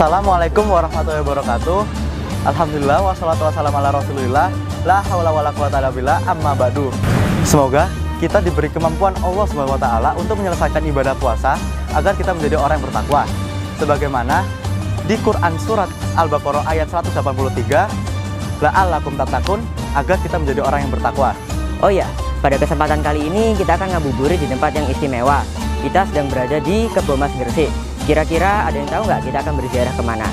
Assalamualaikum warahmatullahi wabarakatuh. Alhamdulillah wassalatu wassalamu ala rasulillah. La haula wala quwata illa billah, amma ba'du. Semoga kita diberi kemampuan Allah Subhanahu wa taala untuk menyelesaikan ibadah puasa agar kita menjadi orang yang bertakwa. Sebagaimana di Quran surat Al-Baqarah ayat 183, la'allakum tattaqun, agar kita menjadi orang yang bertakwa. Oh ya, pada kesempatan kali ini kita akan ngabuburit di tempat yang istimewa. Kita sedang berada di Kebomas Gresik. Kira-kira ada yang tahu nggak kita akan berziarah kemana?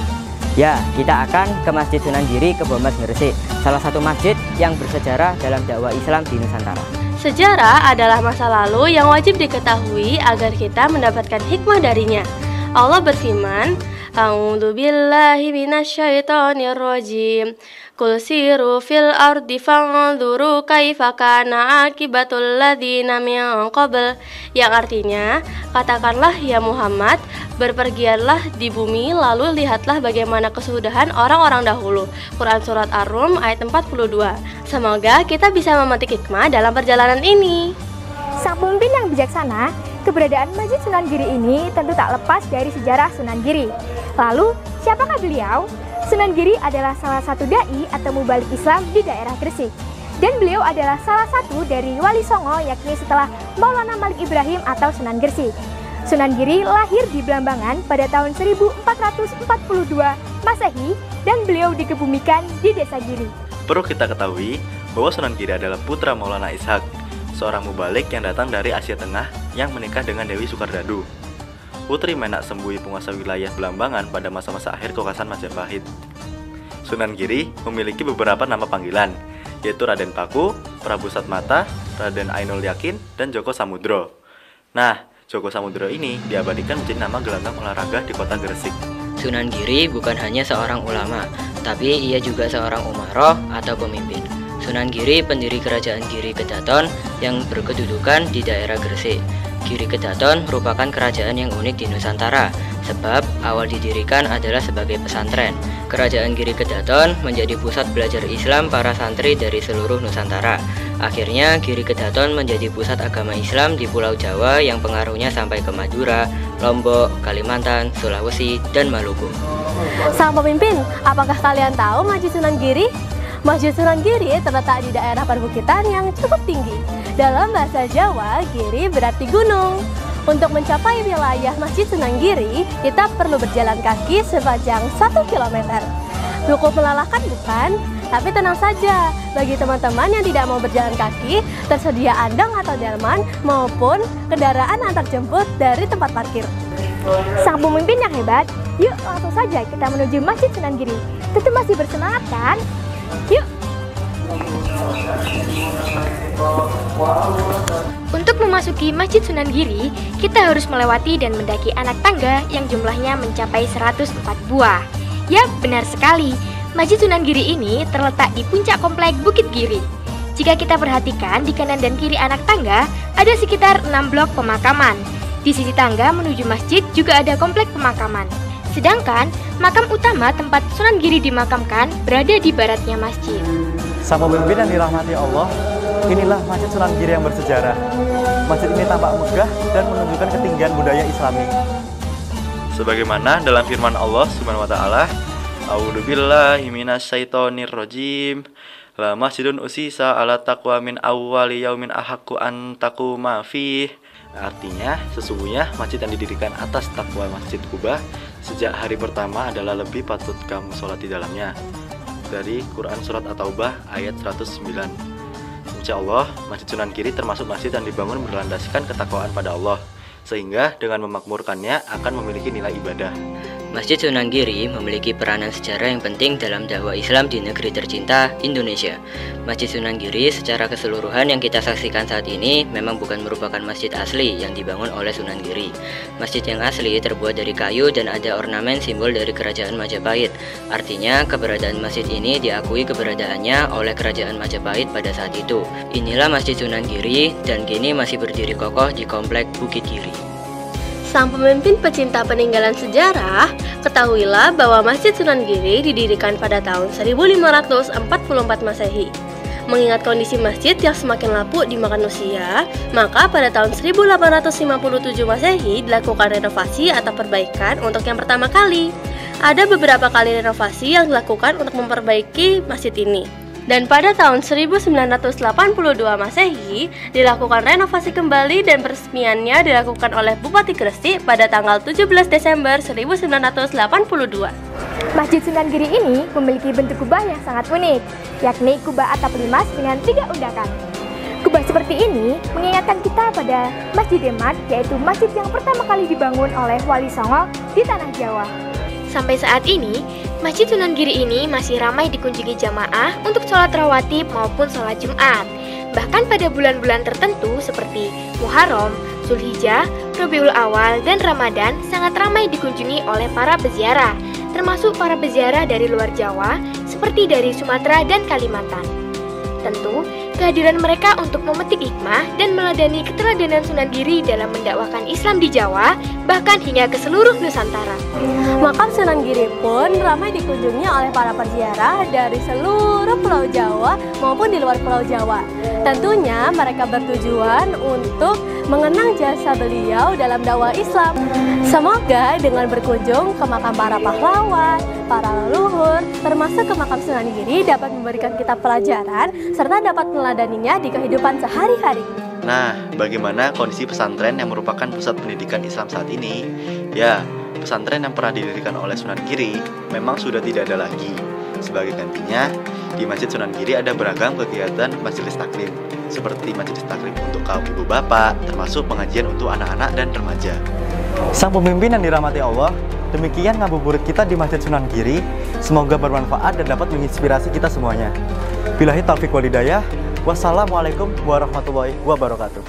Ya, kita akan ke Masjid Sunan Giri Kebomas Gresik, salah satu masjid yang bersejarah dalam dakwah Islam di Nusantara. Sejarah adalah masa lalu yang wajib diketahui agar kita mendapatkan hikmah darinya. Allah berfirman, A'udzu billahi minasyaitonir rajim. Qul siru fil ardi fanzuru kaifa kana akibatul ladzina min qabl. Yang artinya, katakanlah ya Muhammad, berpergianlah di bumi lalu lihatlah bagaimana kesudahan orang-orang dahulu. Quran surat Ar-Rum ayat 42. Semoga kita bisa memetik hikmah dalam perjalanan ini. Sang pemimpin yang bijaksana, keberadaan Masjid Sunan Giri ini tentu tak lepas dari sejarah Sunan Giri. Lalu, siapakah beliau? Sunan Giri adalah salah satu dai atau mubalik Islam di daerah Gresik. Dan beliau adalah salah satu dari Wali Songo, yakni setelah Maulana Malik Ibrahim atau Sunan Gresik. Sunan Giri lahir di Blambangan pada tahun 1442 Masehi dan beliau dikebumikan di Desa Giri. Perlu kita ketahui bahwa Sunan Giri adalah putra Maulana Ishak, seorang mubalik yang datang dari Asia Tengah yang menikah dengan Dewi Sukardadu, putri Menak Sembui penguasa wilayah Blambangan pada masa-masa akhir kekuasaan Majapahit. Sunan Giri memiliki beberapa nama panggilan, yaitu Raden Paku, Prabu Satmata, Raden Ainul Yakin, dan Joko Samudro. Nah, Joko Samudro ini diabadikan menjadi nama gelanggang olahraga di kota Gresik. Sunan Giri bukan hanya seorang ulama, tapi ia juga seorang umaroh atau pemimpin. Sunan Giri pendiri kerajaan Giri Kedaton yang berkedudukan di daerah Gresik. Giri Kedaton merupakan kerajaan yang unik di Nusantara, sebab awal didirikan adalah sebagai pesantren. Kerajaan Giri Kedaton menjadi pusat belajar Islam para santri dari seluruh Nusantara. Akhirnya Giri Kedaton menjadi pusat agama Islam di Pulau Jawa yang pengaruhnya sampai ke Madura, Lombok, Kalimantan, Sulawesi, dan Maluku. Sang pemimpin, apakah kalian tahu Masjid Sunan Giri? Masjid Sunan Giri terletak di daerah perbukitan yang cukup tinggi. Dalam bahasa Jawa, Giri berarti gunung. Untuk mencapai wilayah Masjid Sunan Giri, kita perlu berjalan kaki sepanjang 1 km. Cukup melelahkan bukan? Tapi tenang saja, bagi teman-teman yang tidak mau berjalan kaki, tersedia andong atau delman maupun kendaraan antar jemput dari tempat parkir. Sang pemimpin yang hebat, yuk langsung saja kita menuju Masjid Sunan Giri. Tentu masih bersemangat kan? Yuk! Untuk memasuki Masjid Sunan Giri, kita harus melewati dan mendaki anak tangga yang jumlahnya mencapai 104 buah. Ya, benar sekali. Masjid Sunan Giri ini terletak di puncak komplek Bukit Giri. Jika kita perhatikan di kanan dan kiri anak tangga, ada sekitar 6 blok pemakaman. Di sisi tangga menuju masjid juga ada komplek pemakaman. Sedangkan makam utama tempat Sunan Giri dimakamkan berada di baratnya masjid. Sang pemimpin yang dirahmati Allah, inilah Masjid Sunan Giri yang bersejarah. Masjid ini tampak megah dan menunjukkan ketinggian budaya Islami. Sebagaimana dalam firman Allah Subhanahu wa taala, A'udzu billahi minasyaitonir rajim. La masjidun usisa ala taqwa min awwali yaumin ahaqqu an taquma fih. Artinya, sesungguhnya masjid yang didirikan atas takwa Masjid Kuba sejak hari pertama adalah lebih patut kamu sholat di dalamnya. Dari Quran Surat At-Taubah ayat 109. Insya Allah, Masjid Sunan Giri termasuk masjid yang dibangun berlandaskan ketakwaan pada Allah, sehingga dengan memakmurkannya akan memiliki nilai ibadah. Masjid Sunan Giri memiliki peranan sejarah yang penting dalam dakwah Islam di negeri tercinta, Indonesia. Masjid Sunan Giri secara keseluruhan yang kita saksikan saat ini memang bukan merupakan masjid asli yang dibangun oleh Sunan Giri. Masjid yang asli terbuat dari kayu dan ada ornamen simbol dari kerajaan Majapahit. Artinya keberadaan masjid ini diakui keberadaannya oleh kerajaan Majapahit pada saat itu. Inilah Masjid Sunan Giri dan kini masih berdiri kokoh di komplek Bukit Giri. Sang pemimpin pecinta peninggalan sejarah, ketahuilah bahwa Masjid Sunan Giri didirikan pada tahun 1544 Masehi. Mengingat kondisi masjid yang semakin lapuk dimakan usia, maka pada tahun 1857 Masehi dilakukan renovasi atau perbaikan untuk yang pertama kali. ada beberapa kali renovasi yang dilakukan untuk memperbaiki masjid ini. Dan pada tahun 1982 Masehi dilakukan renovasi kembali dan peresmiannya dilakukan oleh Bupati Gresik pada tanggal 17 Desember 1982. Masjid Sunan Giri ini memiliki bentuk kubah yang sangat unik, yakni kubah atap limas dengan 3 undakan. Kubah seperti ini mengingatkan kita pada Masjid Demak, yaitu masjid yang pertama kali dibangun oleh Wali Songo di Tanah Jawa. Sampai saat ini, Masjid Sunan Giri ini masih ramai dikunjungi jamaah untuk sholat rawatib maupun sholat Jumat. Bahkan pada bulan-bulan tertentu seperti Muharram, Zulhijjah, Rabiul Awal, dan Ramadan sangat ramai dikunjungi oleh para peziarah, termasuk para peziarah dari luar Jawa seperti dari Sumatera dan Kalimantan. Tentu, kehadiran mereka untuk memetik hikmah dan meladani keteladanan Sunan Giri dalam mendakwakan Islam di Jawa, bahkan hingga ke seluruh Nusantara. Makam Sunan Giri pun ramai dikunjungi oleh para peziarah dari seluruh Pulau Jawa maupun di luar Pulau Jawa. Tentunya mereka bertujuan untuk mengenang jasa beliau dalam dakwah Islam. Semoga dengan berkunjung ke makam para pahlawan, para leluhur, termasuk ke makam Sunan Giri dapat memberikan kita pelajaran serta dapat meladaninya di kehidupan sehari-hari. Nah, bagaimana kondisi pesantren yang merupakan pusat pendidikan Islam saat ini? Ya, pesantren yang pernah didirikan oleh Sunan Giri memang sudah tidak ada lagi. Sebagai gantinya, di Masjid Sunan Giri ada beragam kegiatan majelis taklim, seperti majelis taklim untuk kaum ibu bapak, termasuk pengajian untuk anak-anak dan remaja. Sang pemimpin yang dirahmati Allah, demikian ngabuburit kita di Masjid Sunan Giri. Semoga bermanfaat dan dapat menginspirasi kita semuanya. Billahi taufiq wal hidayah. Wassalamualaikum warahmatullahi wabarakatuh.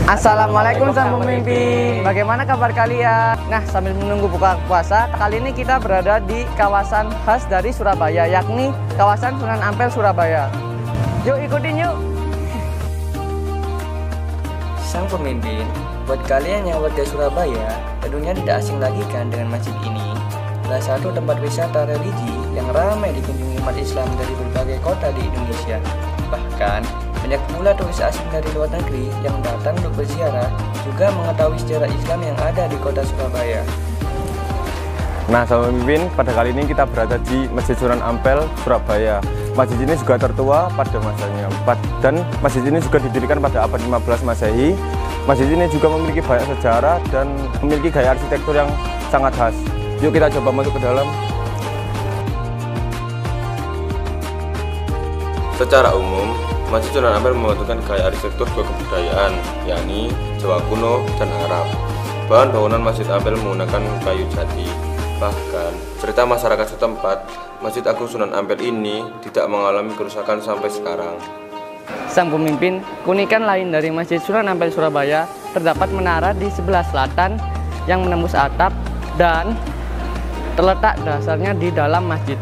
Assalamualaikum sang pemimpin. Bagaimana kabar kalian? Nah, sambil menunggu buka puasa, kali ini kita berada di kawasan khas dari Surabaya, yakni kawasan Sunan Ampel, Surabaya. Yuk ikutin yuk. Sang pemimpin, buat kalian yang warga Surabaya, tentunya tidak asing lagi kan dengan masjid ini. Salah satu tempat wisata religi yang ramai dikunjungi umat Islam dari berbagai kota di Indonesia. Bahkan, banyak pula turis asing dari luar negeri yang datang untuk berziarah juga mengetahui sejarah Islam yang ada di kota Surabaya. Nah, sahabat pemimpin, pada kali ini kita berada di Masjid Sunan Ampel, Surabaya. Masjid ini juga tertua pada masanya, dan masjid ini juga didirikan pada abad 15 Masehi. Masjid ini juga memiliki banyak sejarah dan memiliki gaya arsitektur yang sangat khas. Yuk kita coba masuk ke dalam. Secara umum, Masjid Sunan Ampel membentukkan gaya arsitektur dua kebudayaan, yakni Jawa kuno dan Arab. Bahan bangunan Masjid Ampel menggunakan kayu jati. Bahkan, cerita masyarakat setempat, Masjid Agung Sunan Ampel ini tidak mengalami kerusakan sampai sekarang. Sang pemimpin, keunikan lain dari Masjid Sunan Ampel Surabaya terdapat menara di sebelah selatan yang menembus atap dan terletak dasarnya di dalam masjid.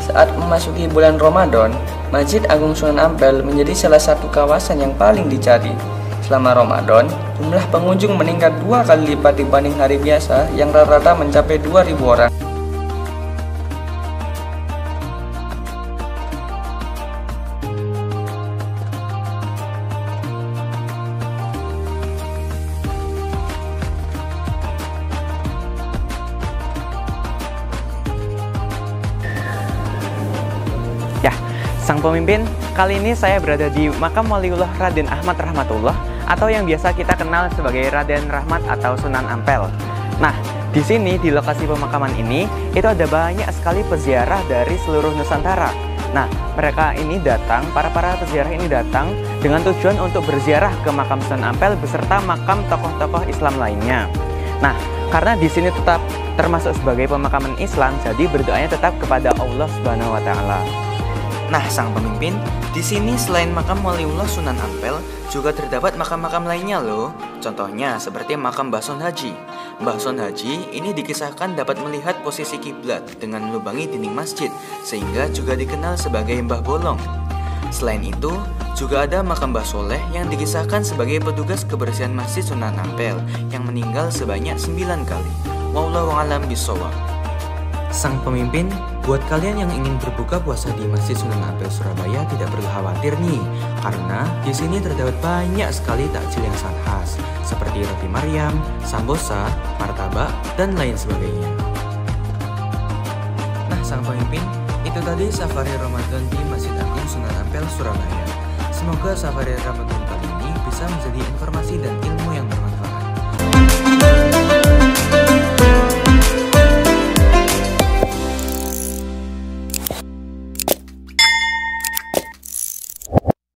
Saat memasuki bulan Ramadan, Masjid Agung Sunan Ampel menjadi salah satu kawasan yang paling dicari. Selama Ramadan, jumlah pengunjung meningkat 2 kali lipat dibanding hari biasa yang rata-rata mencapai 2.000 orang. Sang pemimpin, kali ini saya berada di makam Waliullah Raden Ahmad Rahmatullah atau yang biasa kita kenal sebagai Raden Rahmat atau Sunan Ampel. Nah, di sini di lokasi pemakaman ini itu ada banyak sekali peziarah dari seluruh Nusantara. Nah, mereka ini datang, para peziarah ini datang dengan tujuan untuk berziarah ke makam Sunan Ampel beserta makam tokoh-tokoh Islam lainnya. Nah, karena di sini tetap termasuk sebagai pemakaman Islam, jadi berdoanya tetap kepada Allah Subhanahu wa taala. Nah, sang pemimpin, di sini selain makam Waliullah Sunan Ampel, juga terdapat makam-makam lainnya loh. Contohnya seperti makam Mbah Sun Haji. Mbah Sun Haji ini dikisahkan dapat melihat posisi kiblat dengan melubangi dinding masjid, sehingga juga dikenal sebagai Mbah Bolong. Selain itu, juga ada makam Mbah Soleh yang dikisahkan sebagai petugas kebersihan Masjid Sunan Ampel yang meninggal sebanyak 9 kali. Wallahu a'lam bishawab. Sang pemimpin, buat kalian yang ingin berbuka puasa di Masjid Sunan Ampel Surabaya tidak perlu khawatir nih, karena di sini terdapat banyak sekali takjil yang sangat khas, seperti roti Maryam, sambosa, martabak, dan lain sebagainya. Nah, sang pemimpin, itu tadi safari Ramadan di Masjid Agung Sunan Ampel Surabaya. Semoga safari Ramadan kali ini bisa menjadi informasi dan ilmu yang bermanfaat